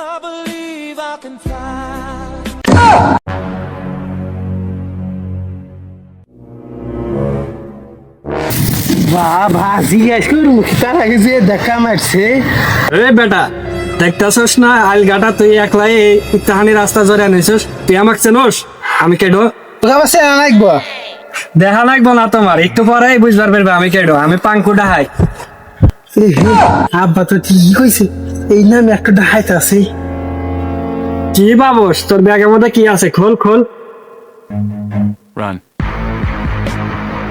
I believe I can fly. বাবা জিজ্ঞেস করু তার আগে যে দেখা মারছে এ বেটা দেখতেছস না আলগাটা তুই একলাই এই কাহানি রাস্তা জরে আনিছস তুই আমাকে চেনস আমি কেডো তোকে আবার চেনা লাগবো দেখা লাগবো না তোমার একটু পরেই বুঝবার পারবে আমি কেডো আমি পাঙ্কুটা হাই আব্বা তো ঠিকই কইছে এই নাম একটা ডাহাইত আছে কি বাবস তোর ব্যাগের মধ্যে কি আছে খোল খোল Run.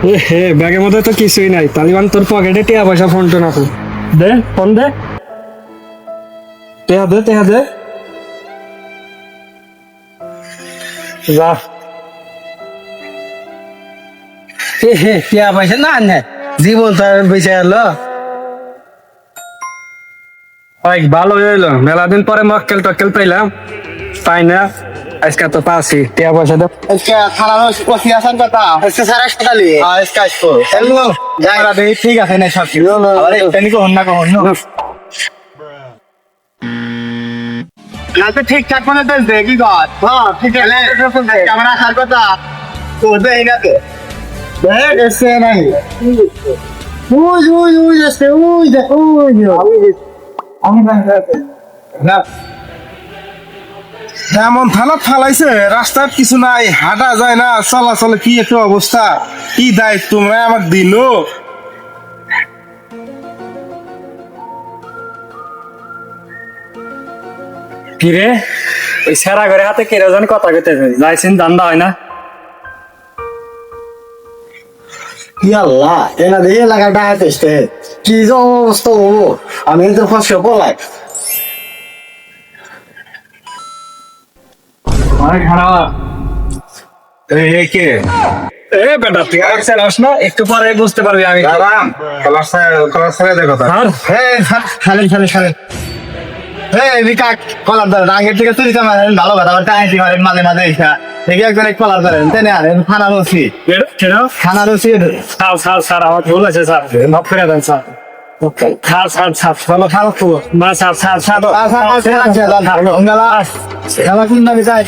এ হে ব্যাগের মধ্যে তো কিছুই নাই তালিবান তোর পকেটে টিয়া পয়সা ফোন টোন আছে দে ফোন দে টিয়া দে যা হে টিয়া পয়সা না নে জীবন তো আর বেঁচে এলো অনেক ভালো হইলো মেলা দিন পরে মক্কেল টক্কেল পাইলাম তাই না আজকে তো পাচ্ছি টিয়া পয়সা দে আজকে থানার ওসি আসার কথা আজকে স্যার হাসপাতালে আজকে আসবো হ্যালো যাইরা দেই ঠিক আছে না সব কিছু আরে এটানি কো হন্না না তো ঠিকঠাক মনে তো দেখি গড হ্যাঁ ঠিক আছে ক্যামেরা আসার কথা তো দেই না তো দেখ এসে নাই ওই এসে ওই দেখ আমি না এমন থানা ফালাইছে রাস্তার কিছু নাই হাঁটা যায় না চলাচলে কি একটা অবস্থা কি দায়িত্ব তোমরা আমাকে দিল কিরে ওই সারা ঘরে হাতে কেরোজন কথা কইতেছে যাইছেন দান্দা হয় না কি আল্লাহ এনা দিয়ে লাগাটা আসতে কি যে অবস্থা হলো আমি তো ফসে পলাই অনেক খারাপ এই কে এ বেটা তুই আর চালাস না একটু পরে বুঝতে পারবি আমি দাঁড়ান কলার সাথে দেখো আর খালেন বিকাক কলার ধরেন আগের থেকে তুই মারেন ভালো কথা টাইটি মারেন মাঝে মাঝে এইটা দেখি একজন এক কলার ধরেন তেনে আরেন থানার ওসি কেন থানার ওসি স্যার আমার ভুল আছে স্যার মাফ করে দেন স্যার স্যার ভালো খারাপ খবর না স্যার খেলা কোন নামে যাই